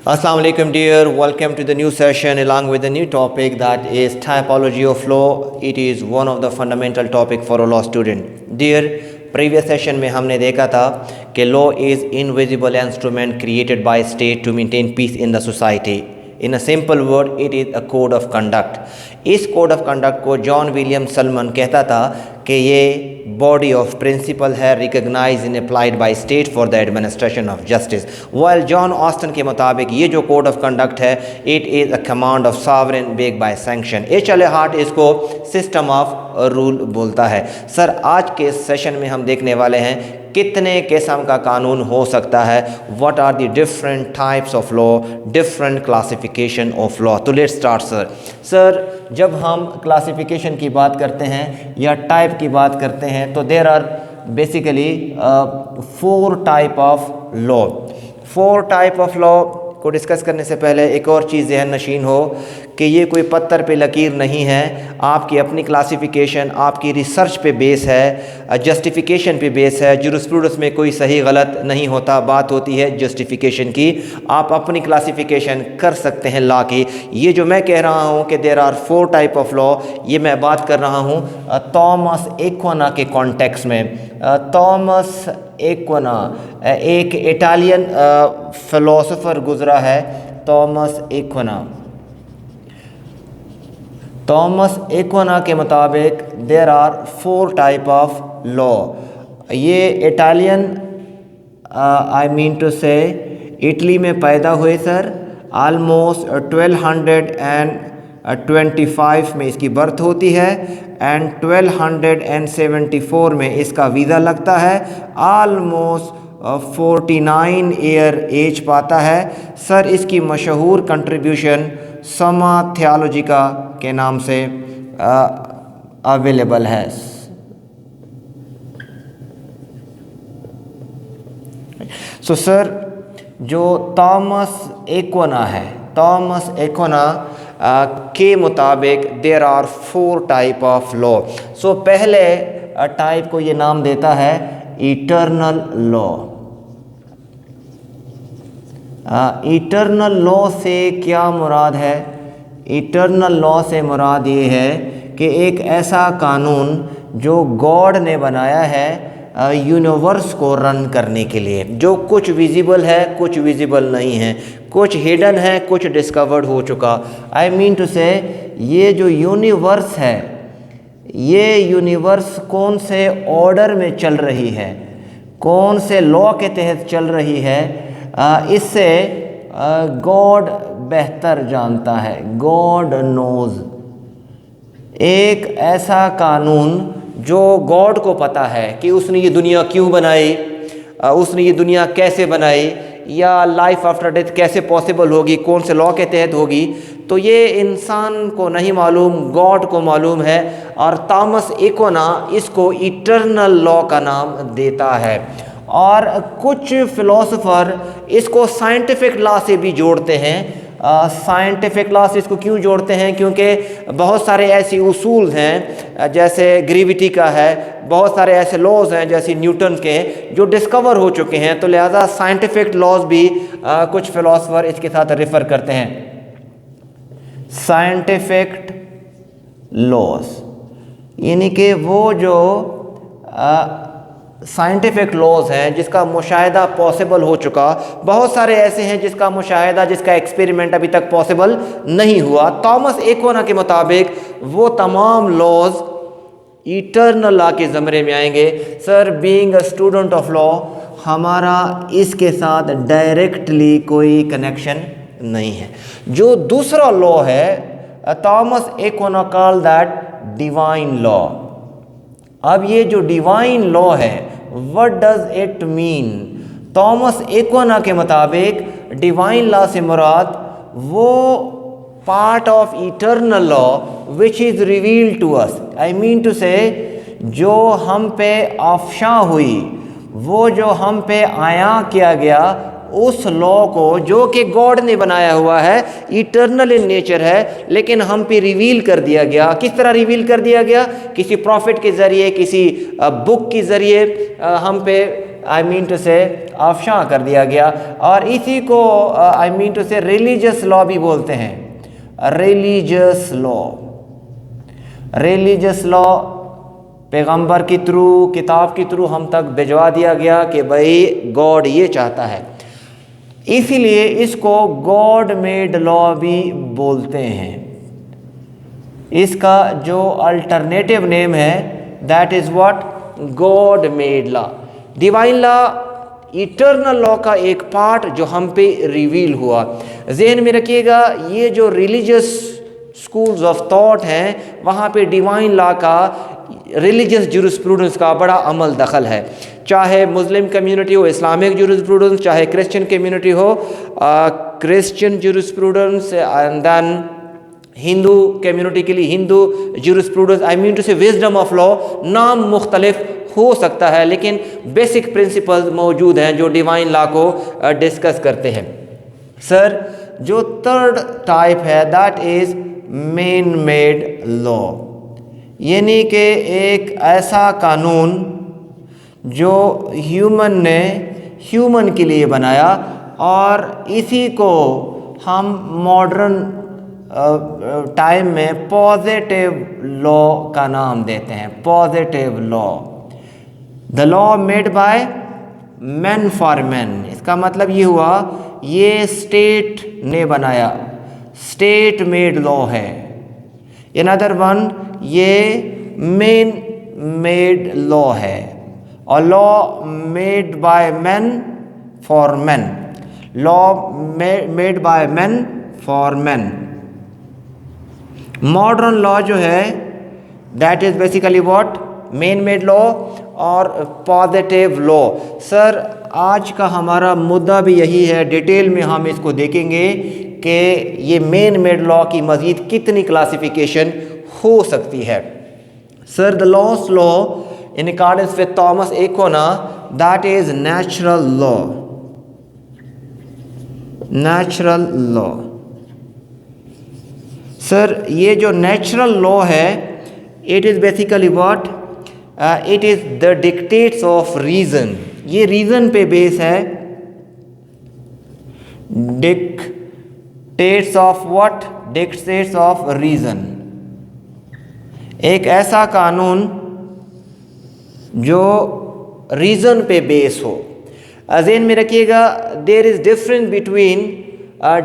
Assalamu alaikum dear, welcome to the new session along with the new topic that is typology of law. It is one of the fundamental topic for a law student. Dear, previous session में हमने देखा था कि law is invisible instrument created by state to maintain peace in the society. In a simple word, it is a code of conduct. इस code of conduct को John William Salomon कहता था कि ये body of principle है recognized and applied by state for the administration of justice. While John Austin के मुताबिक ये जो code of conduct है it is a command of sovereign backed by sanction. HLA Hart इसको system of rule बोलता है. Sir आज के सेशन में हम देखने वाले हैं कितने किस्म का कानून हो सकता है, what are the different types of law, different classification of law. तो let's start सर. सर जब हम क्लासिफिकेशन की बात करते हैं या टाइप की बात करते हैं तो there are basically 4 type of law. 4 type of law को डिस्कस करने से पहले एक और चीज़ ज़हन नशीन हो कि ये कोई पत्थर पे लकीर नहीं है, आपकी अपनी क्लासिफिकेशन आपकी रिसर्च पे बेस है, जस्टिफिकेशन पे बेस है. जुरिस्प्रूडेंस में कोई सही गलत नहीं होता, बात होती है जस्टिफिकेशन की. आप अपनी क्लासिफिकेशन कर सकते हैं लॉ की. ये जो मैं कह रहा हूँ कि there are 4 type of law, ये मैं बात कर रहा हूँ थॉमस एक्विना के कॉन्टेक्स्ट में. थॉमस एक्विना एक इटालियन फिलोसोफर गुजरा है. थॉमस एक्विना के मुताबिक there are 4 type of law. ये Italian I mean to say Italy में पैदा हुए सर. आलमोस्ट 1225 में इसकी बर्थ होती है एंड 1274 में इसका वीज़ा लगता है. आलमोस्ट 49 ईयर एज पाता है. सर इसकी मशहूर कंट्रीब्यूशन Summa theologica के नाम से अवेलेबल है. सो सर जो थॉमस एक्विना है, थॉमस एक्विना के मुताबिक there are 4 type of law. So पहले टाइप को ये नाम देता है इटर्नल लॉ. इटर्नल लॉ से क्या मुराद है? इटर्नल लॉ से मुराद ये है कि एक ऐसा कानून जो गॉड ने बनाया है यूनिवर्स को रन करने के लिए. जो कुछ विजिबल है, कुछ विजिबल नहीं है, कुछ हिडन है, कुछ डिस्कवर्ड हो चुका. आई मीन टू से ये जो यूनिवर्स है, ये यूनिवर्स कौन से ऑर्डर में चल रही है, कौन से लॉ के तहत चल रही है, इससे गॉड बेहतर जानता है. God knows. एक ऐसा कानून जो गॉड को पता है कि उसने ये दुनिया क्यों बनाई, उसने ये दुनिया कैसे बनाई, या लाइफ आफ्टर डेथ कैसे पॉसिबल होगी, कौन से लॉ के तहत होगी, तो ये इंसान को नहीं मालूम, गॉड को मालूम है. और थॉमस एक्विना इसको इटर्नल लॉ का नाम देता है. और कुछ फिलोसोफर इसको साइंटिफिक लॉ से भी जोड़ते हैं. साइंटिफिक लॉ से इसको क्यों जोड़ते हैं? क्योंकि बहुत सारे ऐसी उसूल हैं जैसे ग्रेविटी का है, बहुत सारे ऐसे लॉज हैं जैसे न्यूटन के जो डिस्कवर हो चुके हैं. तो लिहाजा साइंटिफिक लॉज भी कुछ फिलोसोफर इसके साथ रेफर करते हैं. साइंटिफिक लॉज यानी कि वो जो साइंटिफिक लॉज हैं जिसका मुशाहिदा पॉसिबल हो चुका. बहुत सारे ऐसे हैं जिसका मुशाहिदा, जिसका एक्सपेरिमेंट अभी तक पॉसिबल नहीं हुआ. थॉमस एक्विना के मुताबिक वो तमाम लॉज इटर्नल लॉ के ज़मरे में आएंगे. Sir being a student of law हमारा इसके साथ डायरेक्टली कोई कनेक्शन नहीं है. जो दूसरा लॉ है Thomas Aquinas call that divine law. अब ये जो डिवाइन लॉ है, what does it mean? Thomas Aquinas के मुताबिक डिवाइन लॉ से मुराद वो part of eternal law which is revealed to us. I mean to say जो हम पे अफशा हुई, वो जो हम पे आया किया गया, उस लॉ को जो कि गॉड ने बनाया हुआ है, इटर्नल इन नेचर है, लेकिन हम पे रिवील कर दिया गया. किस तरह रिवील कर दिया गया? किसी प्रॉफिट के ज़रिए, किसी बुक के ज़रिए हम पे आई मीन टू से अफशां कर दिया गया। और इसी को आई मीन टू से रिलीजियस लॉ भी बोलते हैं। रिलीजियस लॉ, रिलीजियस लॉ पैगंबर के थ्रू, किताब के थ्रू हम तक भिजवा दिया गया कि भाई गॉड ये चाहता है, इसीलिए इसको गॉड मेड लॉ भी बोलते हैं। इसका जो अल्टरनेटिव नेम है that is what, God made law. Divine law eternal law का एक पार्ट जो हम पे रिवील हुआ। जहन में रखिएगा, ये जो रिलीजियस स्कूल्स ऑफ थॉट हैं वहाँ पे डिवाइन लॉ का, रिलीजियस जुरिस्प्रूडेंस का बड़ा अमल दखल है। चाहे मुस्लिम कम्युनिटी हो इस्लामिक जुरिस्प्रूडेंस, चाहे क्रिश्चियन कम्युनिटी हो Christian jurisprudence, and then Hindu community के लिए Hindu jurisprudence. I mean to say wisdom of law नाम मुख्तलिफ हो सकता है, लेकिन बेसिक प्रिंसिपल्स मौजूद हैं जो डिवाइन लॉ को डिस्कस करते हैं। सर, जो थर्ड टाइप है that is man made law, यानी कि एक ऐसा कानून जो ह्यूमन ने ह्यूमन के लिए बनाया, और इसी को हम मॉडर्न टाइम में पॉजिटिव लॉ का नाम देते हैं। Positive law, the law made by man for man. इसका मतलब ये हुआ ये स्टेट ने बनाया, स्टेट मेड लॉ है। इन अदर वन ये मैन मेड लॉ है, और law made by man for man, law made by man for man. Modern law जो है that is basically what, man made law और positive law. Sir, आज का हमारा मुद्दा भी यही है, डिटेल में हम इसको देखेंगे कि ये मैन मेड लॉ की मज़ीद कितनी क्लासिफिकेशन हो सकती है। Sir, the lost law in accordance with Thomas Aquinas that is natural law. Natural law, sir ये जो नेचुरल लॉ है it is basically what, it is the dictates of reason. ये रीज़न पे बेस है। Dictates of what, dictates of reason. एक ऐसा कानून जो रीज़न पे बेस हो। ज़हन में रखिएगा, there is difference between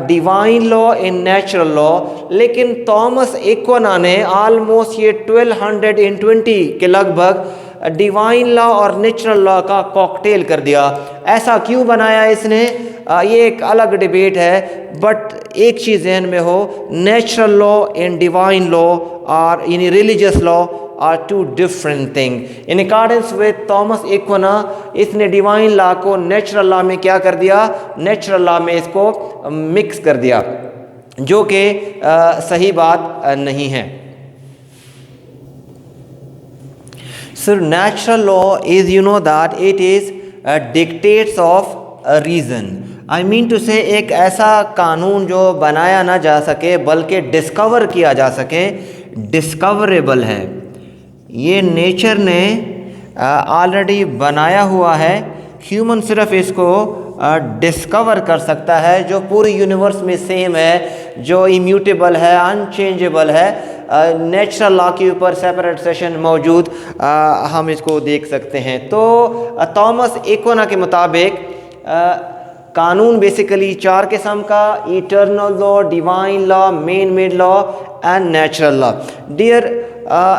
divine law in natural law, लेकिन थॉमस एक्विना ने आलमोस्ट ये 1220 के लगभग डिवाइन लॉ और नेचुरल लॉ का कॉकटेल कर दिया। ऐसा क्यों बनाया इसने, ये एक अलग डिबेट है, बट एक चीज़ ज़हन में हो, natural law and divine law और इन religious law are two different things. In accordance with Thomas Aquinas, इसने डिवाइन लॉ को नेचुरल लॉ में क्या कर दिया, नेचुरल लॉ में इसको मिक्स कर दिया, जो कि सही बात नहीं है। So natural law is, you know that it is dictates of a reason. I mean to say एक ऐसा कानून जो बनाया ना जा सके बल्कि डिस्कवर किया जा सके, डिस्कवरेबल है। ये नेचर ने ऑलरेडी बनाया हुआ है, ह्यूमन सिर्फ इसको डिस्कवर कर सकता है, जो पूरी यूनिवर्स में सेम है, जो इम्यूटेबल है, अनचेंजेबल है। नेचुरल लॉ के ऊपर सेपरेट सेशन मौजूद, हम इसको देख सकते हैं। तो थॉमस एक्विना के मुताबिक कानून बेसिकली 4 किस्म का, eternal law, divine law, man made law and natural law. Dear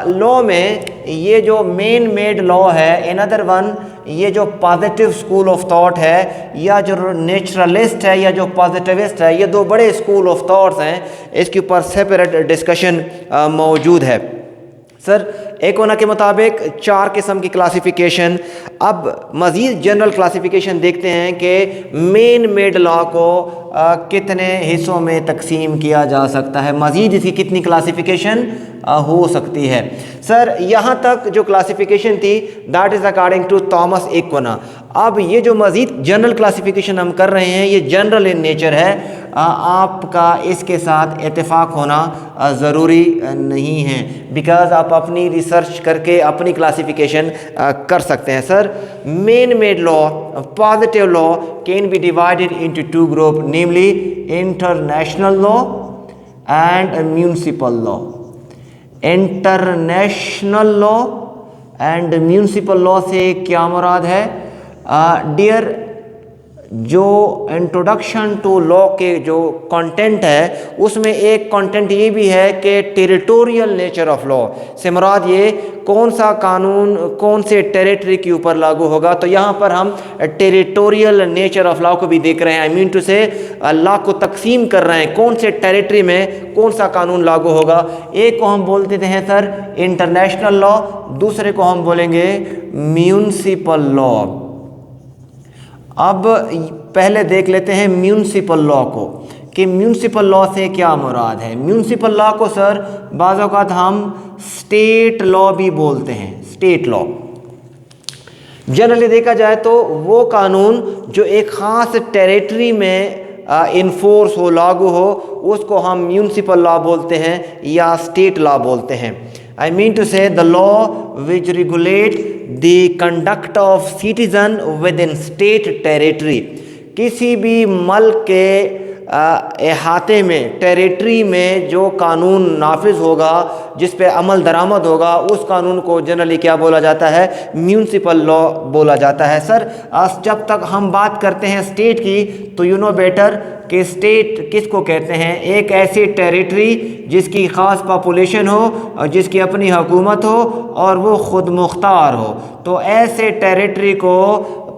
law में ये जो मैन मेड लॉ है, इन अदर वन ये जो पॉजिटिव स्कूल ऑफ थॉट है, या जो नेचुरलिस्ट है या जो पॉजिटिविस्ट है, ये दो बड़े स्कूल ऑफ थॉट्स हैं, इसके ऊपर सेपरेट डिस्कशन मौजूद है। सर, एक्विना के मुताबिक 4 किस्म की क्लासिफिकेशन। अब मज़ीद जनरल क्लासिफिकेशन देखते हैं कि मैन मेड लॉ को कितने हिस्सों में तकसीम किया जा सकता है, मज़ीद इसकी कितनी क्लासिफिकेशन हो सकती है। सर, यहाँ तक जो क्लासिफिकेशन थी that is according to Thomas Aquinas. अब ये जो मज़ीद जनरल क्लासिफिकेशन हम कर रहे हैं ये जनरल इन नेचर है, आपका इसके साथ इत्तेफाक होना ज़रूरी नहीं है, बिकॉज़ आप अपनी रिसर्च करके अपनी क्लासिफिकेशन कर सकते हैं। Sir, main made law, positive law can be divided into two group, namely international law and municipal law. International law and municipal law से क्या मुराद है? डियर, जो इंट्रोडक्शन टू लॉ के जो कंटेंट है उसमें एक कंटेंट ये भी है कि टेरिटोरियल नेचर ऑफ लॉ से मुराद ये कौन सा कानून कौन से टेरिटरी के ऊपर लागू होगा। तो यहाँ पर हम टेरिटोरियल नेचर ऑफ लॉ को भी देख रहे हैं। आई मीन टू से लॉ को तकसीम कर रहे हैं, कौन से टेरिटरी में कौन सा कानून लागू होगा। एक को हम बोलते हैं सर इंटरनेशनल लॉ, दूसरे को हम बोलेंगे म्यूनिसिपल लॉ। अब पहले देख लेते हैं म्यूनिसिपल लॉ को कि म्यूनिसिपल लॉ से क्या मुराद है। म्यूनिसिपल लॉ को सर बाज़ औक़ात हम स्टेट लॉ भी बोलते हैं। स्टेट लॉ जनरली देखा जाए तो वो कानून जो एक ख़ास टेरिटरी में इन्फोर्स हो, लागू हो, उसको हम म्यूनिसिपल लॉ बोलते हैं या स्टेट लॉ बोलते हैं। I mean to say the law which regulate the conduct of citizen within state territory। किसी भी मुल्क के अहाते में, टेरिटरी में जो कानून नाफिज होगा, जिस पे अमल दरामद होगा, उस कानून को जनरली क्या बोला जाता है? म्यूनिसिपल लॉ बोला जाता है। सर, जब तक हम बात करते हैं स्टेट की तो यू नो बेटर कि स्टेट किसको कहते हैं? एक ऐसी टेरिटरी जिसकी ख़ास पॉपुलेशन हो और जिसकी अपनी हुकूमत हो और वो ख़ुद मुख्तार हो। तो ऐसे टेरिटरी को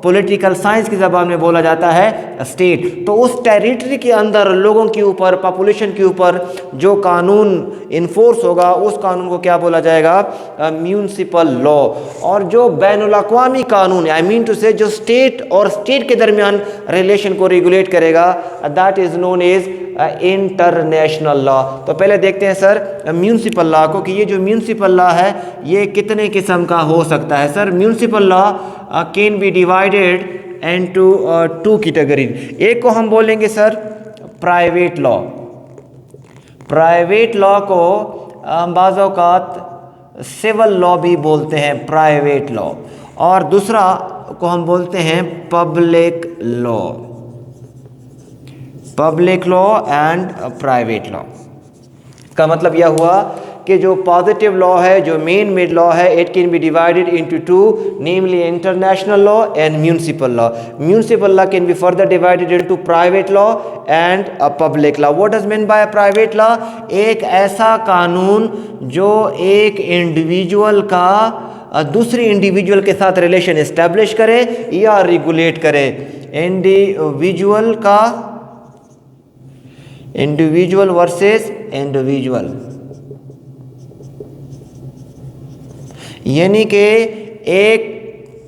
पॉलिटिकल साइंस की ज़बान में बोला जाता है स्टेट। तो उस टेरिटरी के अंदर लोगों के ऊपर, पॉपुलेशन के ऊपर जो कानून इन्फोर्स होगा, उस कानून को क्या बोला जाएगा? Municipal law. और जो बैनुल अक़वामी कानून, आई मीन टू से जो स्टेट और स्टेट के दरमियान रिलेशन को रेगुलेट करेगा, that is known as international law. तो पहले देखते हैं सर म्यूनिसिपल लॉ को कि ये जो म्यूनिसिपल लॉ है ये कितने किस्म का हो सकता है। Sir, municipal law can be divided into two categories. एक को हम बोलेंगे sir private law. Private law को बाज़ औक़ात सिविल लॉ भी बोलते हैं, प्राइवेट लॉ। और दूसरा को हम बोलते हैं public law. Public law and private law का मतलब यह हुआ कि जो पॉजिटिव लॉ है, जो मेन मेड लॉ है, it can B divided into two, namely international law and municipal law. Municipal law can be further divided into private law and public law. What does mean by private law? एक ऐसा कानून जो एक individual का दूसरी individual के साथ relation establish करे या रेगुलेट करे। इंडिविजुअल का, इंडिविजुअल वर्सेस इंडिविजुअल, यानी कि एक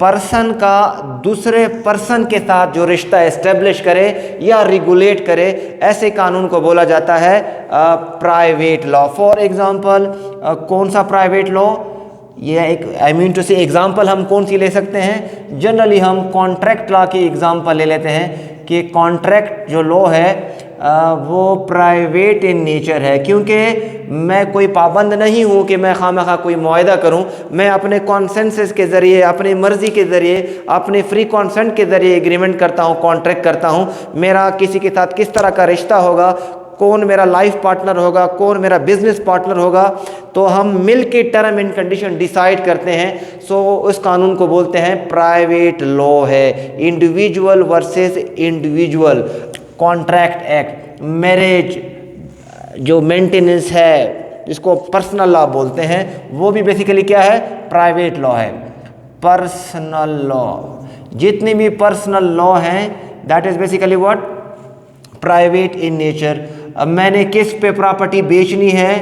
पर्सन का दूसरे पर्सन के साथ जो रिश्ता एस्टेब्लिश करे या रेगुलेट करे, ऐसे कानून को बोला जाता है प्राइवेट लॉ। फॉर एग्जांपल, कौन सा प्राइवेट लॉ? ये एक, आई मीन टू से एग्जांपल हम कौन सी ले सकते हैं? जनरली हम कॉन्ट्रैक्ट लॉ की एग्जांपल ले लेते हैं कि कॉन्ट्रैक्ट जो लॉ है वो प्राइवेट इन नेचर है, क्योंकि मैं कोई पाबंद नहीं हूँ कि मैं खामखा कोई मुआहदा करूँ। मैं अपने कॉन्सेंसस के ज़रिए, अपनी मर्ज़ी के ज़रिए, अपने फ्री कॉन्सेंट के ज़रिए एग्रीमेंट करता हूँ, कॉन्ट्रैक्ट करता हूँ। मेरा किसी के साथ किस तरह का रिश्ता होगा, कौन मेरा लाइफ पार्टनर होगा, कौन मेरा बिजनेस पार्टनर होगा, तो हम मिल के टर्म एंड कंडीशन डिसाइड करते हैं। सो उस कानून को बोलते हैं प्राइवेट लॉ है। Individual versus individual, contract act, marriage जो मेंटेनेंस है जिसको पर्सनल लॉ बोलते हैं, वो भी बेसिकली क्या है? प्राइवेट लॉ है। पर्सनल लॉ, जितने भी पर्सनल लॉ हैं that is basically what? Private in nature. अब मैंने किस पे प्रॉपर्टी बेचनी है,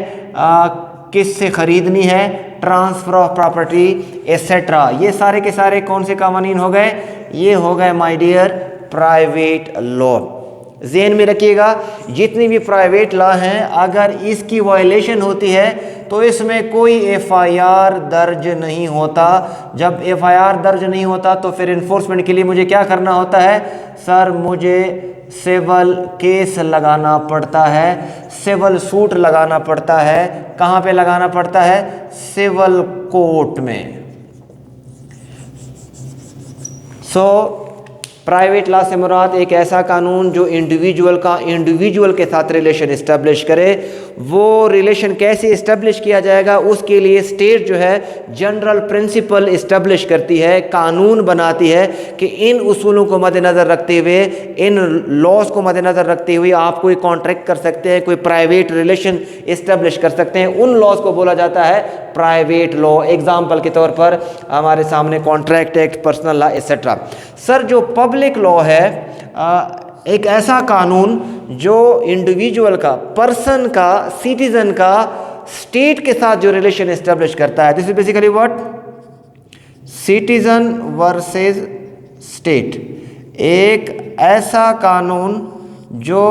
किस से ख़रीदनी है, ट्रांसफ़र ऑफ प्रॉपर्टी एसेट्रा, ये सारे के सारे कौन से कानून हो गए? ये हो गए माय डियर प्राइवेट लॉ। ज़हन में रखिएगा, जितनी भी प्राइवेट लॉ हैं, अगर इसकी वायलेशन होती है तो इसमें कोई एफआईआर दर्ज नहीं होता। जब एफआईआर दर्ज नहीं होता तो फिर इन्फोर्समेंट के लिए मुझे क्या करना होता है? सर, मुझे सिविल केस लगाना पड़ता है, सिविल सूट लगाना पड़ता है। कहाँ पे लगाना पड़ता है? सिविल कोर्ट में। प्राइवेट लॉ से मुराद एक ऐसा कानून जो इंडिविजुअल के साथ रिलेशन इस्टेब्लिश करे। वो रिलेशन कैसे इस्टेब्लिश किया जाएगा, उसके लिए स्टेट जो है जनरल प्रिंसिपल इस्टेब्लिश करती है, कानून बनाती है कि इन उसूलों को मद्देनज़र रखते हुए, इन लॉज को मद्देनज़र रखते हुए आप कोई कॉन्ट्रैक्ट कर सकते हैं, कोई प्राइवेट रिलेशन इस्टेब्लिश कर सकते हैं। उन लॉज को बोला जाता है प्राइवेट लॉ। एग्जाम्पल के तौर पर हमारे सामने contract act, personal law etcetera. Sir, जो पब्लिक लॉ है एक ऐसा कानून जो इंडिविजुअल का, पर्सन का, सिटीजन का स्टेट के साथ जो रिलेशन एस्टेब्लिश करता है। This is basically what? Citizen versus state. एक ऐसा कानून जो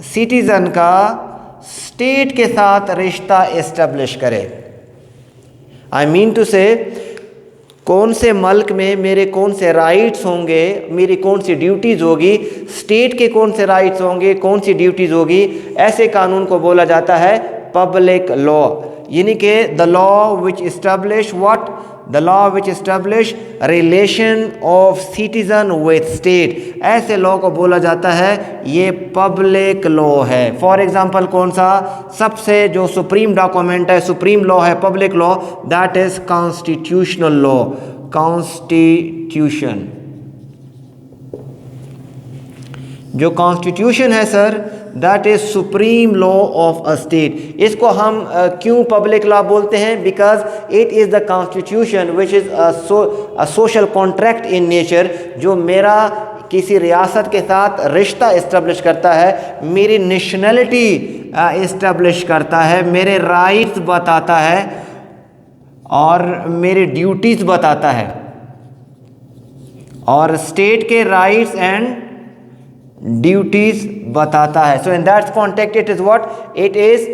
सिटीजन का स्टेट के साथ रिश्ता एस्टेब्लिश करे। आई मीन टू से, कौन से मुल्क में मेरे कौन से राइट्स होंगे, मेरी कौन सी ड्यूटीज़ होगी, स्टेट के कौन से राइट्स होंगे, कौन सी ड्यूटीज़ होगी, ऐसे कानून को बोला जाता है पब्लिक लॉ। यानी कि the law which establish what? The law which establish relation of citizen with state. ऐसे लॉ को बोला जाता है ये पब्लिक लॉ है। फॉर एग्जांपल कौन सा? सबसे जो सुप्रीम डॉक्यूमेंट है, सुप्रीम लॉ है public law, that is constitutional law. Constitution, जो कॉन्स्टिट्यूशन है sir, that is supreme law of a state. इसको हम क्यों पब्लिक लॉ बोलते हैं? Because it is the constitution which is a social contract in nature, जो मेरा किसी रियासत के साथ रिश्ता इस्टेब्लिश करता है, मेरी नेशनलिटी इस्टेब्लिश करता है, मेरे राइट्स बताता है और मेरे ड्यूटीज़ बताता है, और स्टेट के राइट्स एंड ड्यूटीज बताता है। So in that context it is what? It is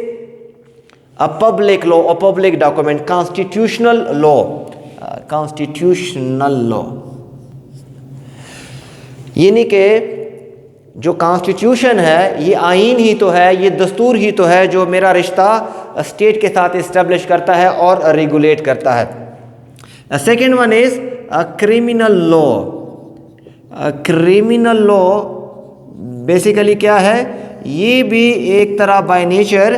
a public law, a public document, constitutional law. Constitutional law यानी कि जो कॉन्स्टिट्यूशन है ये आईन ही तो है, ये दस्तूर ही तो है जो मेरा रिश्ता स्टेट के साथ इस्टेब्लिश करता है और रेगुलेट करता है। Second one is criminal law. Criminal law basically क्या है? ये भी एक तरह बाय नेचर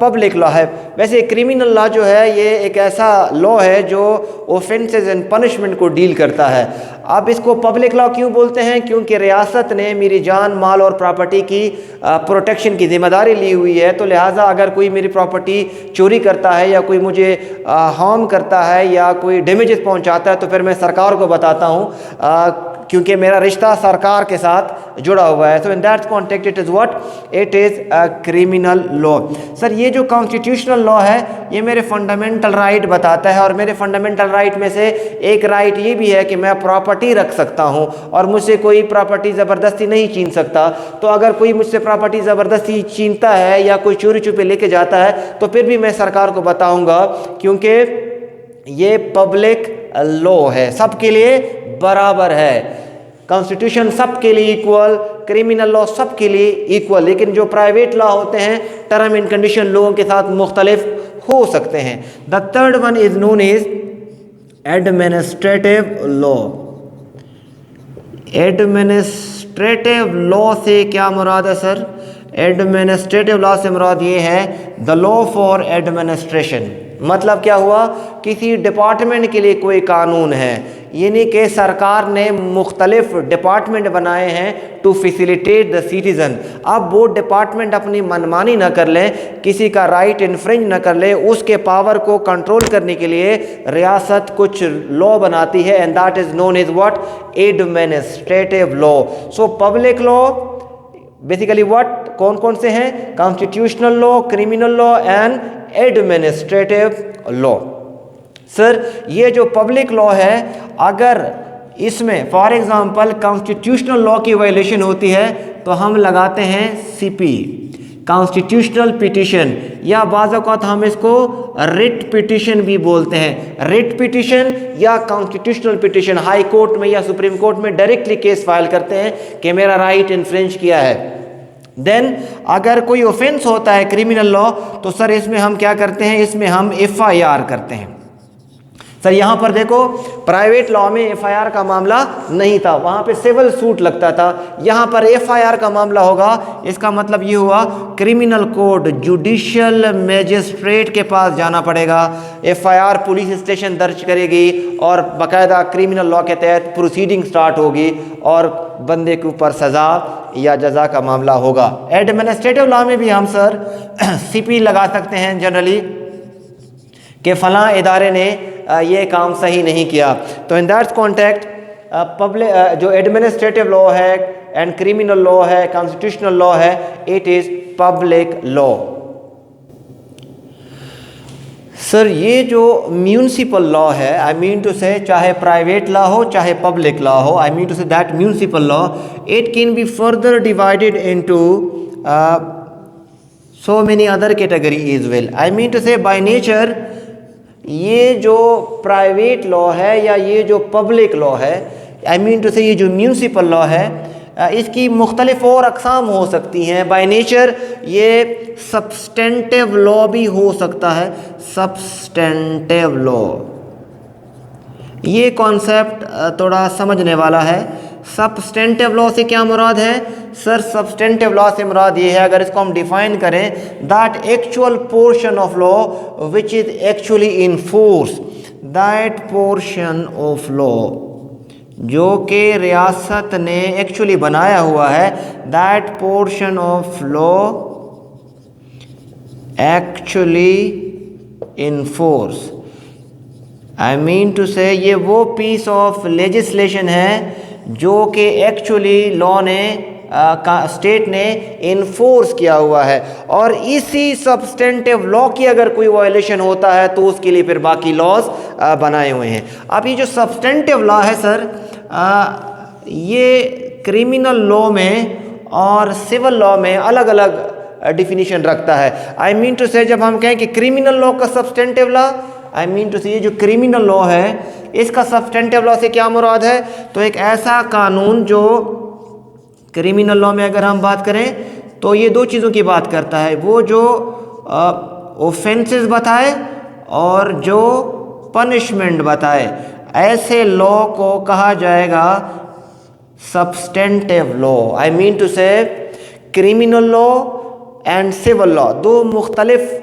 पब्लिक लॉ है। वैसे क्रिमिनल लॉ जो है ये एक ऐसा लॉ है जो ऑफेंसेस एंड पनिशमेंट को डील करता है। अब इसको पब्लिक लॉ क्यों बोलते हैं? क्योंकि रियासत ने मेरी जान, माल और प्रॉपर्टी की प्रोटेक्शन की जिम्मेदारी ली हुई है, तो लिहाजा अगर कोई मेरी प्रॉपर्टी चोरी करता है या कोई मुझे हार्म करता है या कोई डैमेजेस पहुंचाता है, तो फिर मैं सरकार को बताता हूँ क्योंकि मेरा रिश्ता सरकार के साथ जुड़ा हुआ है। So in that context it is what? It is a criminal law. Sir, ये जो कॉन्स्टिट्यूशनल लॉ है ये मेरे फंडामेंटल राइट बताता है, और मेरे फंडामेंटल राइट में से एक राइट ये भी है कि मैं प्रॉपर्टी रख सकता हूँ और मुझसे कोई प्रॉपर्टी ज़बरदस्ती नहीं छीन सकता। तो अगर कोई मुझसे प्रॉपर्टी ज़बरदस्ती छीनता है या कोई चोरी छुपे लेके जाता है तो फिर भी मैं सरकार को बताऊँगा, क्योंकि ये पब्लिक लॉ है, सबके लिए बराबर है। कॉन्स्टिट्यूशन सबके लिए इक्वल, क्रिमिनल लॉ सबके लिए इक्वल। लेकिन जो प्राइवेट लॉ होते हैं टर्म एंड कंडीशन लोगों के साथ मुख्तलिफ हो सकते हैं। The third one is known as administrative law. Administrative law से क्या मुराद है सर? एडमिनिस्ट्रेटिव लॉ से मुराद ये है द लॉ फॉर एडमिनिस्ट्रेशन। मतलब क्या हुआ? किसी डिपार्टमेंट के लिए कोई कानून है, यानी कि सरकार ने मुख्तलिफ डिपार्टमेंट बनाए हैं टू फैसिलिटेट द सिटीज़न। अब वो डिपार्टमेंट अपनी मनमानी न कर लें, किसी का राइट इन्फ्रिंज न कर ले, उसके पावर को कंट्रोल करने के लिए रियासत कुछ लॉ बनाती है, and that is known as what? Administrative law. So public law basically what? कौन कौन से हैं? Constitutional law, criminal law and administrative law. Sir, ये जो पब्लिक लॉ है, अगर इसमें फॉर एग्जांपल कॉन्स्टिट्यूशनल लॉ की वायलेशन होती है तो हम लगाते हैं सीपी, कॉन्स्टिट्यूशनल पिटीशन, या बाज़ औक़ात हम इसको रिट पिटीशन भी बोलते हैं। रिट पिटीशन या कॉन्स्टिट्यूशनल पिटिशन हाई कोर्ट में या सुप्रीम कोर्ट में डायरेक्टली केस फाइल करते हैं कि मेरा राइट इन्फ्रिंज किया है। देन अगर कोई ऑफेंस होता है क्रिमिनल लॉ, तो सर इसमें हम क्या करते हैं, इसमें हम FIR करते हैं। सर यहाँ पर देखो, प्राइवेट लॉ में FIR का मामला नहीं था, वहाँ पे सिविल सूट लगता था, यहाँ पर FIR का मामला होगा। इसका मतलब ये हुआ क्रिमिनल कोर्ट जुडिशियल मैजिस्ट्रेट के पास जाना पड़ेगा, FIR पुलिस स्टेशन दर्ज करेगी और बाकायदा क्रिमिनल लॉ के तहत प्रोसीडिंग स्टार्ट होगी और बंदे के ऊपर सज़ा या जज़ा का मामला होगा। एडमिनिस्ट्रेटिव लॉ में भी हम सर CP लगा सकते हैं जनरली कि फ़लाँ इदारे ने ये काम सही नहीं किया। तो इन दैट कॉन्टेक्स्ट पब्लिक जो एडमिनिस्ट्रेटिव लॉ है एंड क्रिमिनल लॉ है, कॉन्स्टिट्यूशनल लॉ है, it is public law. Sir ये जो म्यूनिसिपल लॉ है, आई मीन टू से चाहे प्राइवेट लॉ हो चाहे पब्लिक लॉ हो, I mean to say that municipal law it can be further divided into so many other category as well. I mean to say by nature ये जो private law है या ये जो public law है, आई mean to say ये जो municipal law है, इसकी मुख्तलिफ और अक़साम हो सकती हैं। बाय नेचर ये सब्सटेंटिव लॉ भी हो सकता है। सब्सटेंटिव लॉ, ये कॉन्सेप्ट थोड़ा समझने वाला है। सब्सटेंटिव लॉ से क्या मुराद है सर? सब्सटेंटिव लॉ से मुराद ये है, अगर इसको हम डिफाइन करें, that actual portion of law which is actually in force, that portion of law जो कि रियासत ने एक्चुअली बनाया हुआ है, that portion of law actually in force, I mean to say ये वो पीस ऑफ लेजिस्लेशन है जो कि एक्चुअली लॉ ने स्टेट ने इन्फोर्स किया हुआ है, और इसी सब्सटेंटिव लॉ की अगर कोई वायलेशन होता है तो उसके लिए फिर बाकी लॉज बनाए हुए हैं। अब ये जो सब्सटेंटिव लॉ है सर, ये क्रिमिनल लॉ में और सिविल लॉ में अलग अलग डिफिनीशन रखता है। आई मीन टू से जब हम कहें कि क्रिमिनल लॉ का substantive law, I mean to say ये जो क्रिमिनल लॉ है इसका सब्सटेंटिव लॉ से क्या मुराद है? तो एक ऐसा कानून जो क्रिमिनल लॉ में अगर हम बात करें तो ये दो चीज़ों की बात करता है, वो जो ऑफेंसेस बताए और जो पनिशमेंट बताए, ऐसे लॉ को कहा जाएगा substantive law. I mean to say criminal law and civil law दो मुख्तलिफ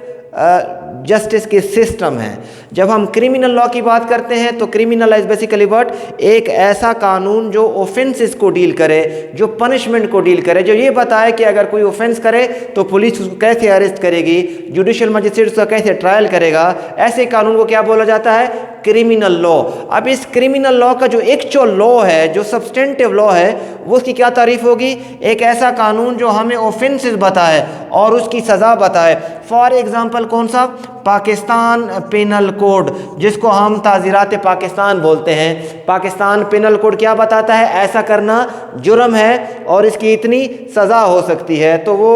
जस्टिस के सिस्टम हैं। जब हम क्रिमिनल लॉ की बात करते हैं तो क्रिमिनल इज बेसिकली व्हाट, एक ऐसा कानून जो ऑफेंसेस को डील करे, जो पनिशमेंट को डील करे, जो ये बताए कि अगर कोई ऑफेंस करे तो पुलिस उसको कैसे अरेस्ट करेगी, जुडिशियल मजिस्ट्रेट उसका कैसे ट्रायल करेगा, ऐसे कानून को क्या बोला जाता है? Criminal law. अब इस क्रिमिनल लॉ का जो एक्चुअल लॉ है, जो सब्सटेंटिव लॉ है, वो उसकी क्या तारीफ होगी? एक ऐसा कानून जो हमें ऑफेंसेस बताए और उसकी सज़ा बताए। फॉर एग्जाम्पल कौन सा? पाकिस्तान पेनल कोड, जिसको हम ताज़ीरात पाकिस्तान बोलते हैं। पाकिस्तान पेनल कोड क्या बताता है? ऐसा करना जुर्म है और इसकी इतनी सज़ा हो सकती है। तो वो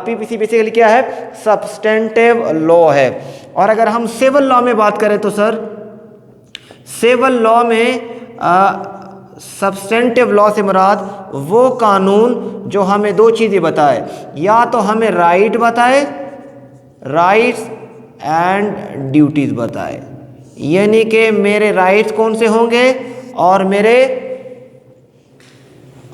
PPC बेसिकली क्या है? सब्सटेंटिव लॉ है। और अगर हम सिविल लॉ में बात करें तो सर, सिविल लॉ में सब्सटेंटिव लॉ से मुराद वो कानून जो हमें दो चीज़ें बताए, या तो हमें राइट बताए, राइट्स एंड ड्यूटीज़ बताए, यानी कि मेरे राइट्स कौन से होंगे और मेरे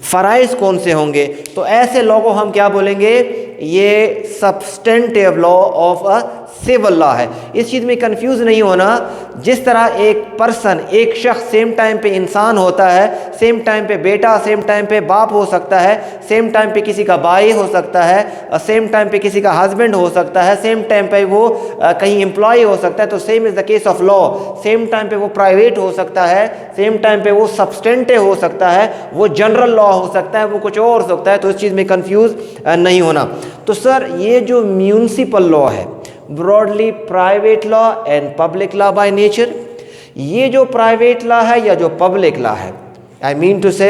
फ़राइज़ कौन से होंगे। तो ऐसे लॉ को हम क्या बोलेंगे? ये substantive law of a civil law है। इस चीज़ में कंफ्यूज नहीं होना। जिस तरह एक पर्सन, एक शख्स सेम टाइम पे इंसान होता है, सेम टाइम पे बेटा, सेम टाइम पे बाप हो सकता है, सेम टाइम पे किसी का भाई हो सकता है, सेम टाइम पे किसी का हस्बैंड हो सकता है, सेम टाइम पे वो कहीं एम्प्लॉय हो सकता है, तो same is the case of law. Same time पे वो प्राइवेट हो सकता है, सेम टाइम पे वो सब्सटेंटिव हो सकता है, वो जनरल लॉ हो सकता है, वो कुछ और हो सकता है। तो इस चीज़ में कंफ्यूज नहीं होना। तो सर ये जो म्यूनिसिपल लॉ है, broadly private law and public law by nature, ये जो प्राइवेट लॉ है या जो पब्लिक लॉ है, आई मीन टू से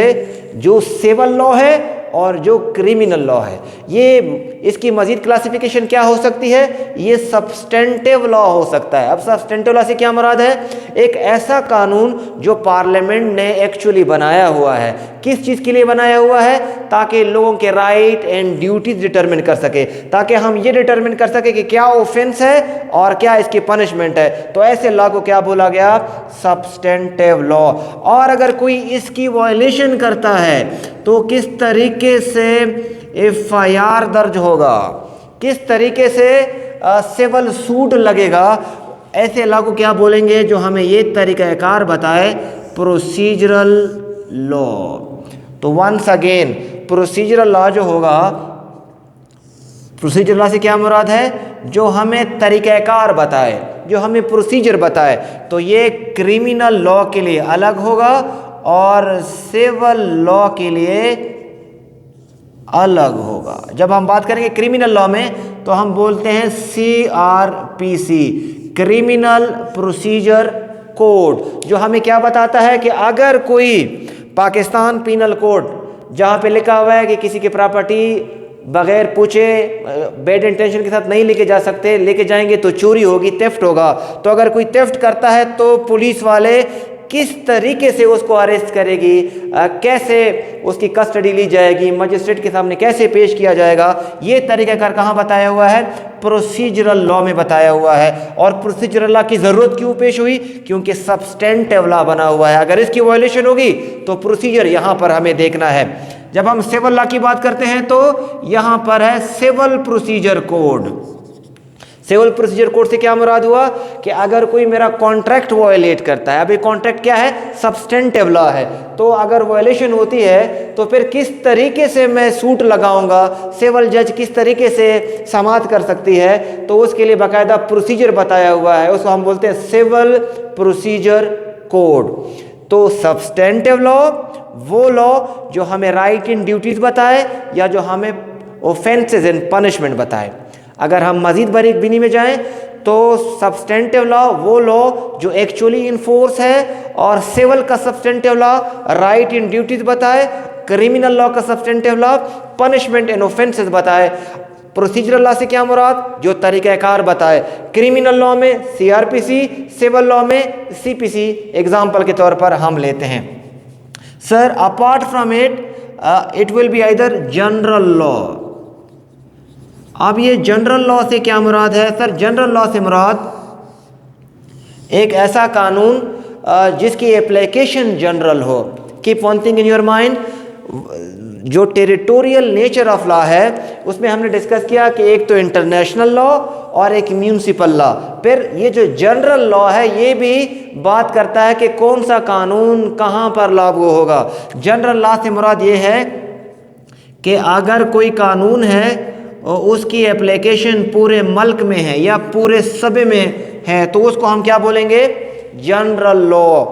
जो सिविल लॉ है और जो क्रिमिनल लॉ है। ये इसकी मजीद क्लासिफिकेशन क्या हो सकती है? ये सब्सटेंटिव लॉ हो सकता है। अब सब्सटेंटिव लॉ से क्या मुराद है? एक ऐसा कानून जो पार्लियामेंट ने एक्चुअली बनाया हुआ है। किस चीज़ के लिए बनाया हुआ है? ताकि लोगों के राइट एंड ड्यूटीज डिटरमिन कर सके, ताकि हम ये डिटरमिन कर सके कि क्या ऑफेंस है और क्या इसकी पनिशमेंट है। तो ऐसे लॉ को क्या बोला गया? Substantive law. और अगर कोई इसकी वायलेशन करता है तो किस तरीके से FIR दर्ज होगा, किस तरीके से सिविल सूट लगेगा, ऐसे लॉ को क्या बोलेंगे? जो हमें ये तरीक़ाकार बताए, प्रोसीजरल लॉ। तो वंस अगेन प्रोसीजरल लॉ जो होगा, प्रोसीजर लॉ से क्या मुराद है? जो हमें तरीक़ाकार बताए, जो हमें प्रोसीजर बताए। तो ये क्रिमिनल लॉ के लिए अलग होगा और सिविल लॉ के लिए अलग होगा। जब हम बात करेंगे क्रिमिनल लॉ में तो हम बोलते हैं CRPC, क्रिमिनल प्रोसीजर कोड, जो हमें क्या बताता है कि अगर कोई पाकिस्तान पीनल कोड जहाँ पे लिखा हुआ है कि किसी की प्रॉपर्टी बगैर पूछे बैड इंटेंशन के साथ नहीं लेके जा सकते, लेके जाएंगे तो चोरी होगी, थेफ्ट होगा। तो अगर कोई थेफ्ट करता है तो पुलिस वाले किस तरीके से उसको अरेस्ट करेगी, कैसे उसकी कस्टडी ली जाएगी, मजिस्ट्रेट के सामने कैसे पेश किया जाएगा, ये तरीक़ाकार कहाँ बताया हुआ है? प्रोसीजरल लॉ में बताया हुआ है। और प्रोसीजरल लॉ की ज़रूरत क्यों पेश हुई? क्योंकि सब्सटेंटिव लॉ बना हुआ है। अगर इसकी वायलेशन होगी तो प्रोसीजर यहाँ पर हमें देखना है। जब हम सिविल लॉ की बात करते हैं तो यहाँ पर है civil procedure code. Civil procedure code से क्या मुराद हुआ? कि अगर कोई मेरा कॉन्ट्रैक्ट वायलेट करता है, अभी कॉन्ट्रैक्ट क्या है? सब्सटेंटिव लॉ है। तो अगर वायलेशन होती है तो फिर किस तरीके से मैं सूट लगाऊंगा, सिविल जज किस तरीके से समाअत कर सकती है, तो उसके लिए बाकायदा प्रोसीजर बताया हुआ है। उसको हम बोलते हैं सिविल प्रोसीजर कोड। तो सब्सटेंटिव लॉ वो लॉ जो हमें राइट इन ड्यूटीज़ बताए या जो हमें ऑफेंसेस एंड पनिशमेंट बताए। अगर हम मज़ीद बारीक बिनी में जाएं तो सब्सटेंटिव लॉ वो लॉ जो एक्चुअली इन्फोर्स है, और सिविल का सब्सटेंटिव लॉ राइट इन ड्यूटीज़ बताए, क्रिमिनल लॉ का substantive law punishment and offences बताए। प्रोसीजरल लॉ से क्या मुराद? जो तरीक़ाकार बताए। क्रिमिनल लॉ में CRPC, सिविल लॉ में CPC एग्जाम्पल के तौर पर हम लेते हैं। Sir apart from it will be either general law. अब ये जनरल लॉ से क्या मुराद है? सर जनरल लॉ से मुराद एक ऐसा कानून जिसकी एप्लीकेशन जनरल हो। Keep one thing in your mind, जो टेरिटोरियल नेचर ऑफ लॉ है उसमें हमने डिस्कस किया कि एक तो इंटरनेशनल लॉ और एक म्यूनिसिपल लॉ। फिर ये जो जनरल लॉ है ये भी बात करता है कि कौन सा कानून कहाँ पर लागू होगा। जनरल लॉ से मुराद ये है कि अगर कोई कानून है और उसकी एप्लीकेशन पूरे मुल्क में है या पूरे सूबे में है तो उसको हम क्या बोलेंगे? General law.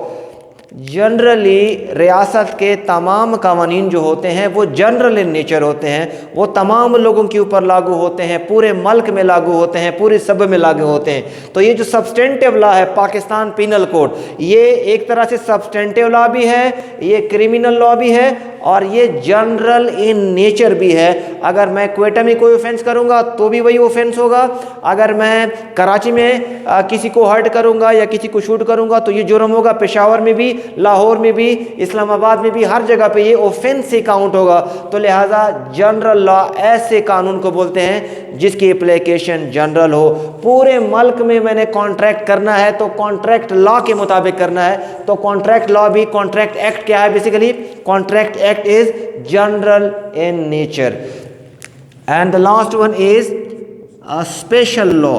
जनरली रियासत के तमाम कानून जो होते हैं वो जनरल इन नेचर होते हैं, वो तमाम लोगों के ऊपर लागू होते हैं, पूरे मुल्क में लागू होते हैं, पूरे सूबे में लागू होते हैं। तो ये जो सब्सटेंटिव लॉ है पाकिस्तान पीनल कोड, ये एक तरह से सब्सटेंटिव लॉ भी है, ये क्रिमिनल लॉ भी है और ये जनरल इन नेचर भी है। अगर मैं क्वेटा में कोई ऑफेंस करूँगा तो भी वही ऑफेंस होगा, अगर मैं कराची में किसी को हर्ट करूँगा या किसी को शूट करूँगा तो ये जुर्म होगा, पेशावर में भी, लाहौर में भी, इस्लामाबाद में भी, हर जगह पे ये ऑफेंस से काउंट होगा। तो लिहाजा जनरल लॉ ऐसे कानून को बोलते हैं जिसकी एप्लीकेशन जनरल हो। पूरे मुल्क में मैंने कॉन्ट्रैक्ट करना है तो कॉन्ट्रैक्ट लॉ के मुताबिक करना है। तो कॉन्ट्रैक्ट लॉ भी, कॉन्ट्रैक्ट एक्ट क्या है basically? Contract act is general in nature. And the last one is a special law.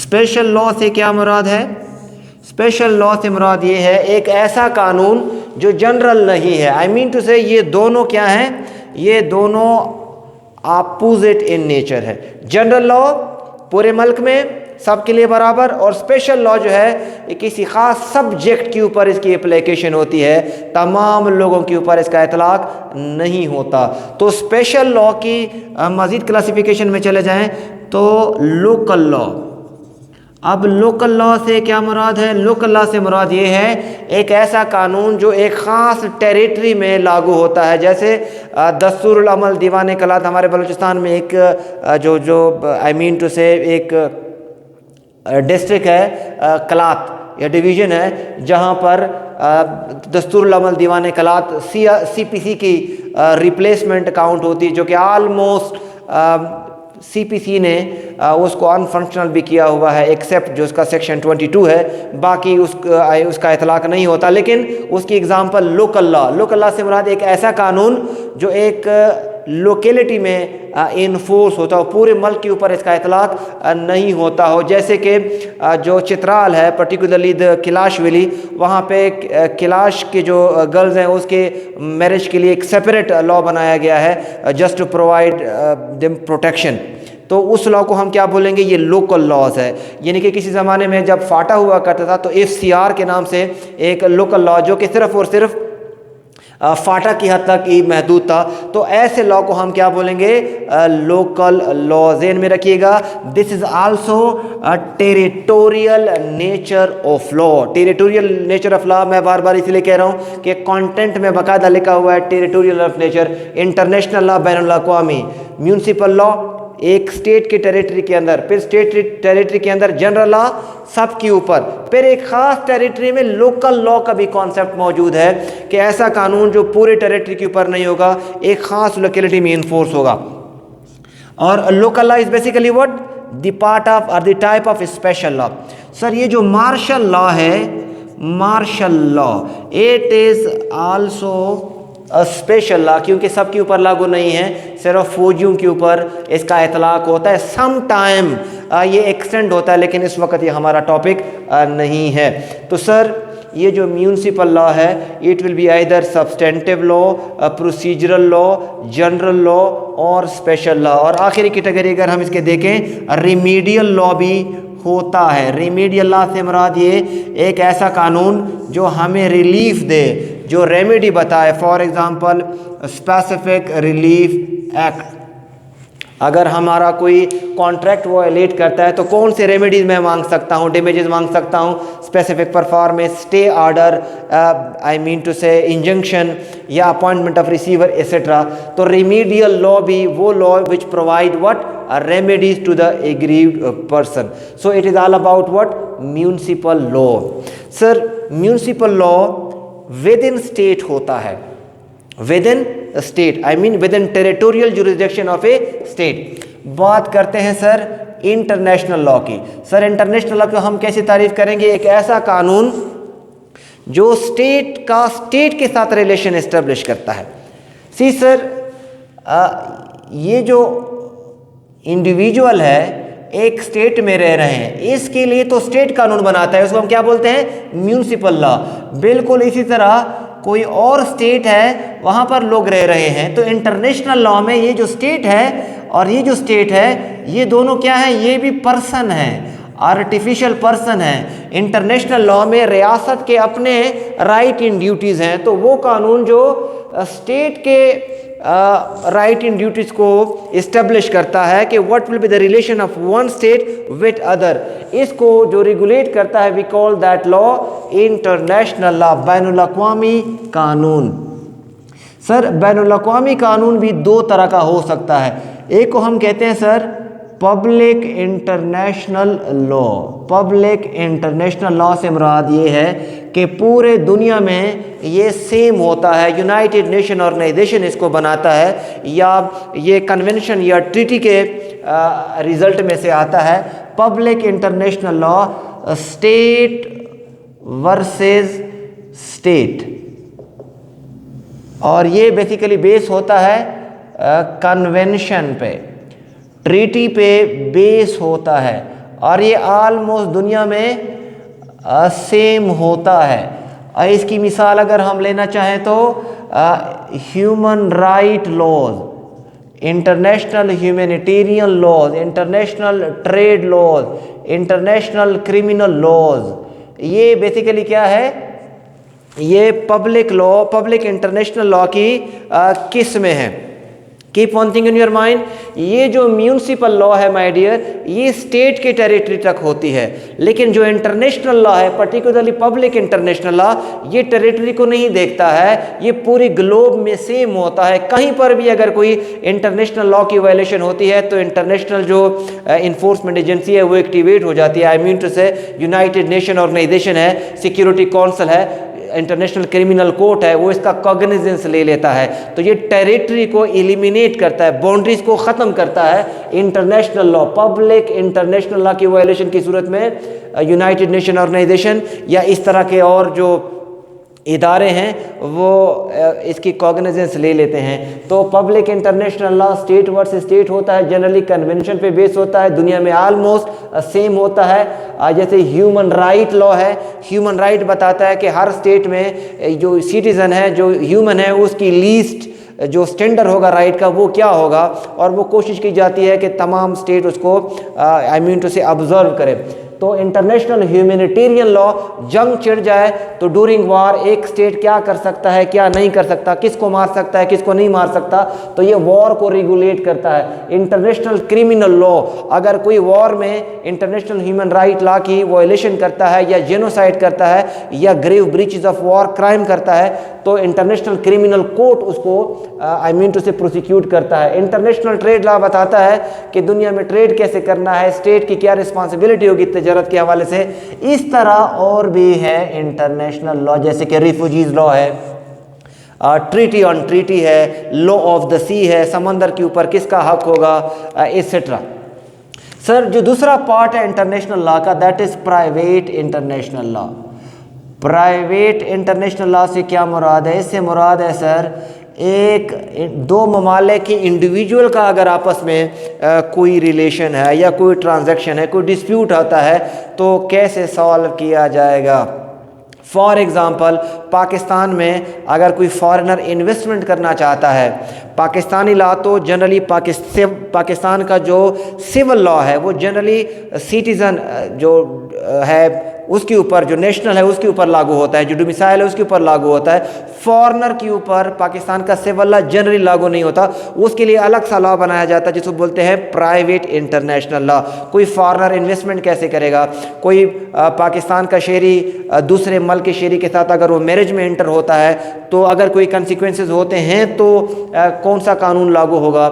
Special law से क्या मुराद है? स्पेशल लॉ से मुराद ये है एक ऐसा कानून जो जनरल नहीं है। आई मीन टू से ये दोनों क्या हैं? ये दोनों अपोजिट इन नेचर है। जनरल लॉ पूरे मुल्क में सबके लिए बराबर, और स्पेशल लॉ जो है ये किसी ख़ास सब्जेक्ट के ऊपर इसकी एप्लीकेशन होती है, तमाम लोगों के ऊपर इसका इतलाक नहीं होता। तो स्पेशल लॉ की मज़ीद क्लासिफिकेशन में चले जाएं तो लोकल लॉ। अब लोकल लॉ से क्या मुराद है? लोकल लॉ से मुराद ये है एक ऐसा कानून जो एक ख़ास टेरिटरी में लागू होता है। जैसे दस्तूरुल अमल दीवान कलात हमारे बलूचिस्तान में एक जो आई मीन टू से एक डिस्ट्रिक्ट है कलात या डिवीज़न है, जहाँ पर दस्तूरुल अमल दीवान कलात CPC की रिप्लेसमेंट काउंट होती है, जो कि आलमोस्ट CPC ने उसको अनफंक्शनल भी किया हुआ है, एक्सेप्ट जो उसका सेक्शन 22 है, बाकी उसका इतलाक़ नहीं होता। लेकिन उसकी एग्ज़ाम्पल लोकल लॉ से मुराद एक ऐसा कानून जो एक लोकेलिटी में इन्फोर्स होता हो, पूरे मुल्क के ऊपर इसका इतलाक़ नहीं होता हो। जैसे कि जो चित्राल है, पर्टिकुलरली द किलाश वैली, वहाँ पे किलाश के जो गर्ल्स हैं उसके मैरिज के लिए एक सेपरेट लॉ बनाया गया है, just to provide them protection. तो उस लॉ को हम क्या बोलेंगे? ये लोकल लॉज है। यानी कि किसी ज़माने में जब फाटा हुआ करता था तो FCR के नाम से एक लोकल लॉ जो कि सिर्फ़ और सिर्फ फाटा की हद तक ही महदूद था, तो ऐसे लॉ को हम क्या बोलेंगे? Local law. ज़हन में रखिएगा, this is also territorial nature of law. Territorial nature of law मैं बार बार इसलिए कह रहा हूँ कि कंटेंट में बाकायदा लिखा हुआ है territorial of nature. International law, बैनुल अक़वामी, म्यूनसिपल लॉ एक स्टेट के टेरिटरी के अंदर, फिर स्टेट टेरिटरी के अंदर जनरल लॉ सब के ऊपर, फिर एक ख़ास टेरिटरी में लोकल लॉ का भी कॉन्सेप्ट मौजूद है कि ऐसा कानून जो पूरे टेरिटरी के ऊपर नहीं होगा, एक ख़ास लोकेलिटी में इन्फोर्स होगा। और local law is basically what? The part of और the type of special law. Sir ये जो मार्शल लॉ है, martial law, it is also special law, क्योंकि सबके ऊपर लागू नहीं है, सिर्फ फौजियों के ऊपर इसका इतलाक़ होता है। सम टाइम ये एक्सटेंड होता है, लेकिन इस वक्त ये हमारा टॉपिक नहीं है। तो सर ये जो म्यूनसिपल लॉ है, it will be either substantive law, procedural law, general law और स्पेशल लॉ। और आखिरी कैटेगरी अगर हम इसके देखें, रिमीडियल लॉ भी होता है। रिमीडियल लॉ से मुराद ये एक ऐसा कानून जो हमें रिलीफ दे, जो रेमेडी बताए। For example specific relief act. अगर हमारा कोई कॉन्ट्रैक्ट वायलेट करता है तो कौन से रेमेडीज़ मैं मांग सकता हूँ? डैमेजेस मांग सकता हूँ, specific performance, stay order, I mean to say injunction या अपॉइंटमेंट ऑफ रिसीवर एक्सेट्रा। तो रिमीडियल लॉ भी वो law which provide what? Remedies to the aggrieved person. So it is all about what? Municipal law. Sir municipal law within state होता है, within state, I mean within territorial jurisdiction of a state. बात करते हैं sir international law की। Sir international law को हम कैसे तारीफ करेंगे? एक ऐसा कानून जो स्टेट के साथ रिलेशन एस्टेब्लिश करता है। सी सर ये जो इंडिविजुअल है एक स्टेट में रह रहे हैं, इसके लिए तो स्टेट कानून बनाता है, उसको हम क्या बोलते हैं? Municipal law. बिल्कुल इसी तरह कोई और स्टेट है, वहाँ पर लोग रह रहे हैं, तो इंटरनेशनल लॉ में ये जो स्टेट है और ये जो स्टेट है, ये दोनों क्या है? ये भी पर्सन है, आर्टिफिशियल पर्सन है। इंटरनेशनल लॉ में रियासत के अपने राइट एंड ड्यूटीज़ हैं, तो वो कानून जो स्टेट के राइट एंड ड्यूटीज़ को इस्टेब्लिश करता है कि what will be the relation of one state with other, इसको जो रेगुलेट करता है we call that law international law, बैनुल अक़वामी कानून। सर बैनुल अक़वामी कानून भी दो तरह का हो सकता है। एक को हम कहते हैं sir public international law. Public international law से मुराद ये है कि पूरे दुनिया में ये सेम होता है, यूनाइटेड नेशन ऑर्गेनाइजेशन इसको बनाता है, या ये कन्वेंशन या ट्रीटी के रिजल्ट में से आता है। Public international law state versus state, और ये बेसिकली बेस होता है कन्वेंशन पे, ट्रीटी पे बेस होता है, और ये ऑलमोस्ट दुनिया में सेम होता है। इसकी मिसाल अगर हम लेना चाहें तो human right laws, international humanitarian laws, international trade laws, international criminal laws, ये बेसिकली क्या है? ये public law, public international law की किस्में हैं। Keep one thing in your mind, ये जो म्यूनिसिपल लॉ है माय डियर, ये स्टेट के टेरिटरी तक होती है, लेकिन जो इंटरनेशनल लॉ है, पर्टिकुलरली पब्लिक इंटरनेशनल लॉ, ये टेरिटरी को नहीं देखता है, ये पूरी ग्लोब में सेम होता है। कहीं पर भी अगर कोई इंटरनेशनल लॉ की वायलेशन होती है तो इंटरनेशनल जो इन्फोर्समेंट एजेंसी है वो एक्टिवेट हो जाती है। आई मीन टू से यूनाइटेड नेशन ऑर्गेनाइजेशन है, सिक्योरिटी काउंसिल है, इंटरनेशनल क्रिमिनल कोर्ट है, वो इसका कॉग्निजेंस ले लेता है। तो ये टेरिटरी को एलिमिनेट करता है, बाउंड्रीज को ख़त्म करता है international law. Public international law की वायलेशन की सूरत में यूनाइटेड नेशन ऑर्गेनाइजेशन या इस तरह के और जो इदारे हैं वो इसकी कॉग्निजेंस ले लेते हैं। तो public international law state versus state होता है, जनरली कन्वेंशन पे बेस होता है, दुनिया में ऑलमोस्ट सेम होता है। जैसे ह्यूमन राइट लॉ है, ह्यूमन राइट बताता है कि हर स्टेट में जो सिटीज़न है, जो ह्यूमन है, उसकी लीस्ट जो स्टैंडर्ड होगा राइट का वो क्या होगा, और वो कोशिश की जाती है कि तमाम स्टेट उसको आई मीन टू से ऑब्जर्व करे। तो इंटरनेशनल ह्यूमैनिटेरियन लॉ, जंग छिड़ जाए तो ड्यूरिंग वार एक स्टेट क्या कर सकता है, क्या नहीं कर सकता, किसको मार सकता है, किसको नहीं मार सकता, तो ये वॉर को रेगुलेट करता है। इंटरनेशनल क्रिमिनल लॉ, अगर कोई वॉर में इंटरनेशनल ह्यूमन राइट लॉ की वायलेशन करता है या जेनोसाइड करता है या grave breaches of war crime करता है तो इंटरनेशनल क्रिमिनल कोर्ट उसको I mean to say prosecute करता है। इंटरनेशनल ट्रेड लॉ बताता है कि दुनिया में ट्रेड कैसे करना है, स्टेट की क्या रिस्पॉन्सिबिलिटी होगी तजारत के हवाले से। इस तरह और भी है इंटरनेशनल लॉ, जैसे कि रिफ्यूजीज लॉ है, ट्रीटी ऑन ट्रीटी है, लॉ ऑफ द सी है, समंदर के ऊपर किसका हक होगा, एटसेट्रा। सर जो दूसरा पार्ट है इंटरनेशनल लॉ का, that is private international law. Private international law से क्या मुराद है? इससे मुराद है सर एक दो ममालिक की इंडिविजुअल का अगर आपस में कोई रिलेशन है या कोई ट्रांजैक्शन है, कोई डिस्प्यूट आता है तो कैसे सॉल्व किया जाएगा। फॉर एग्ज़ाम्पल पाकिस्तान में अगर कोई फॉरेनर इन्वेस्टमेंट करना चाहता है, पाकिस्तानी लॉ तो जनरली पाकिस्तान का जो सिविल लॉ है वो जनरली सिटीज़न जो है उसके ऊपर, जो नेशनल है उसके ऊपर लागू होता है, जो डोमिसाइल है उसके ऊपर लागू होता है। फॉरेनर के ऊपर पाकिस्तान का सिविल लॉ जनरली लागू नहीं होता, उसके लिए अलग सा लॉ बनाया जाता है जिसको बोलते हैं प्राइवेट इंटरनेशनल लॉ। कोई फॉरेनर इन्वेस्टमेंट कैसे करेगा, कोई पाकिस्तान का शहरी दूसरे मुल्क के शहरी के साथ अगर वो मैरिज में एंटर होता है तो अगर कोई कंसिक्वेंसेस होते हैं तो कौन सा कानून लागू होगा।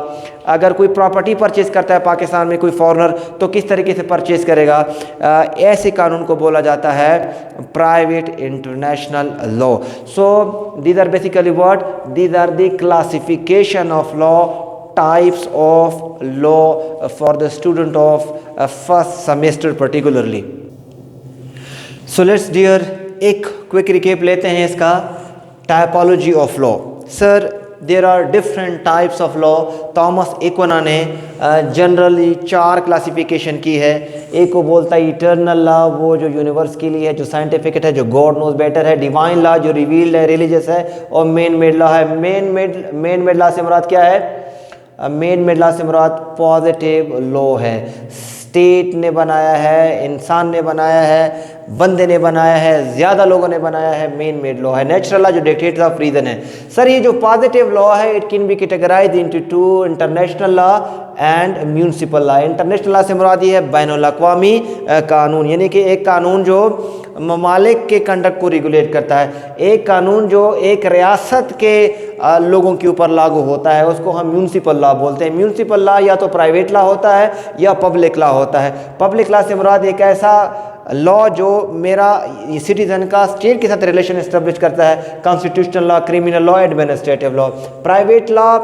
अगर कोई प्रॉपर्टी परचेज़ करता है पाकिस्तान में कोई फॉरेनर तो किस तरीके से परचेज़ करेगा, ऐसे कानून को बोला जाता है private international law. So these are basically what? These are the classification of law, types of law for the student of first semester particularly. So let's dear एक quick recap लेते हैं इसका। Typology of law. Sir, there are different types of law. Thomas Aquinas ने generally 4 classification की है। एक को बोलता है इटर्नल लॉ, वो जो यूनिवर्स के लिए है, जो साइंटिफिक है, जो गॉड नोज बेटर है। डिवाइन लॉ जो रिवील्ड है, रिलीजियस है। और मेन मेड लॉ है। मेन मेड लॉ से मुराद क्या है? मेन मेड लॉ से मुराद पॉजिटिव लॉ है। स्टेट ने बनाया है, इंसान ने बनाया है, बंदे ने बनाया है, ज़्यादा लोगों ने बनाया है, मेन मेड लॉ है। नेचुरल लॉ जो डिक्टेट्स ऑफ रीजन है। सर ये जो पॉजिटिव लॉ है it can B categorised into 2, international law and municipal law. International law से मुराद ये है बैनुल अक़वामी कानून, यानी कि एक कानून जो ममालिक के कंडक्ट को रेगुलेट करता है। एक कानून जो एक रियासत के लोगों के ऊपर लागू होता है उसको हम म्यूनिसिपल लॉ बोलते हैं। म्यूनिसिपल लॉ या तो प्राइवेट लॉ होता है या पब्लिक लॉ होता है। पब्लिक लॉ से मुराद एक ऐसा लॉ जो मेरा सिटीजन का स्टेट के साथ रिलेशन एस्टेब्लिश करता है। Constitutional law, criminal law, administrative law. Private law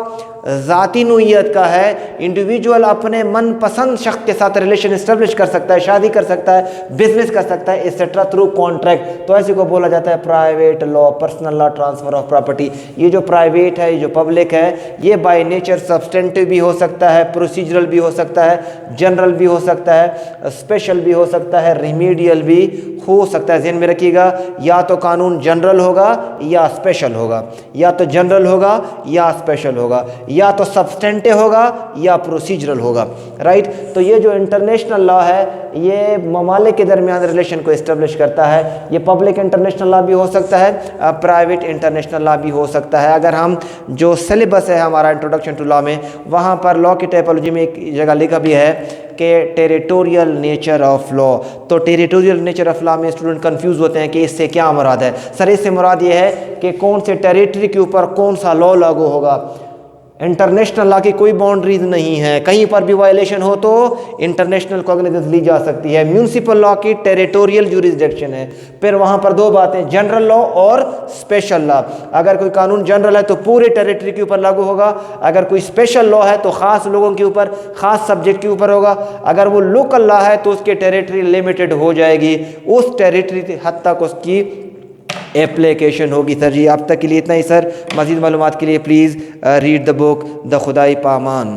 ज़ाती नोयत का है, इंडिविजुअल अपने मनपसंद शख्स के साथ रिलेशन एस्टेब्लिश कर सकता है, शादी कर सकता है, बिजनेस कर सकता है, एक्सेट्रा थ्रू कॉन्ट्रैक्ट। तो ऐसे को बोला जाता है private law. Personal law, transfer of property. ये जो प्राइवेट है, ये जो पब्लिक है, ये बाय नेचर सब्सटेंटिव भी हो सकता है, प्रोसीजरल भी हो सकता है, जनरल भी हो सकता है, स्पेशल भी हो सकता है, रिमीडियल भी हो सकता है। ध्यान में रखिएगा, या तो कानून जनरल होगा या स्पेशल होगा, या तो जनरल होगा या स्पेशल होगा। या तो सब्सटेंटिव होगा या प्रोसीजरल होगा, राइट। तो ये जो इंटरनेशनल लॉ है ये ममालिक के दरमियान रिलेशन को इस्टेब्लिश करता है। ये पब्लिक इंटरनेशनल लॉ भी हो सकता है, प्राइवेट इंटरनेशनल लॉ भी हो सकता है। अगर हम जो सिलेबस है हमारा इंट्रोडक्शन टू लॉ में, वहाँ पर लॉ की टाइपोलॉजी में एक जगह लिखा भी है कि टेरिटोरियल नेचर ऑफ लॉ। तो टेरिटोरियल नेचर ऑफ लॉ में स्टूडेंट कंफ्यूज होते हैं कि इससे क्या मुराद है। सर इससे मुराद ये है कि कौन से टेरिटरी के ऊपर कौन सा लॉ लागू होगा। इंटरनेशनल लॉ की कोई बाउंड्रीज नहीं है, कहीं पर भी वायलेशन हो तो इंटरनेशनल कॉग्निजेंस ली जा सकती है। म्यूनिसिपल लॉ की टेरिटोरियल जुरिसडिक्शन है। फिर वहाँ पर दो बातें, जनरल लॉ और स्पेशल लॉ। अगर कोई कानून जनरल है तो पूरे टेरिटरी के ऊपर लागू होगा, अगर कोई स्पेशल लॉ है तो ख़ास लोगों के ऊपर, ख़ास सब्जेक्ट के ऊपर होगा। अगर वो लोकल लॉ है तो उसकी टेरिटरी लिमिटेड हो जाएगी, उस टेरिटरी हद तक उसकी एप्लीकेशन होगी। सर जी अब तक के लिए इतना ही सर। मज़ीद मालूमात के लिए please read the book the खुदाई पामान।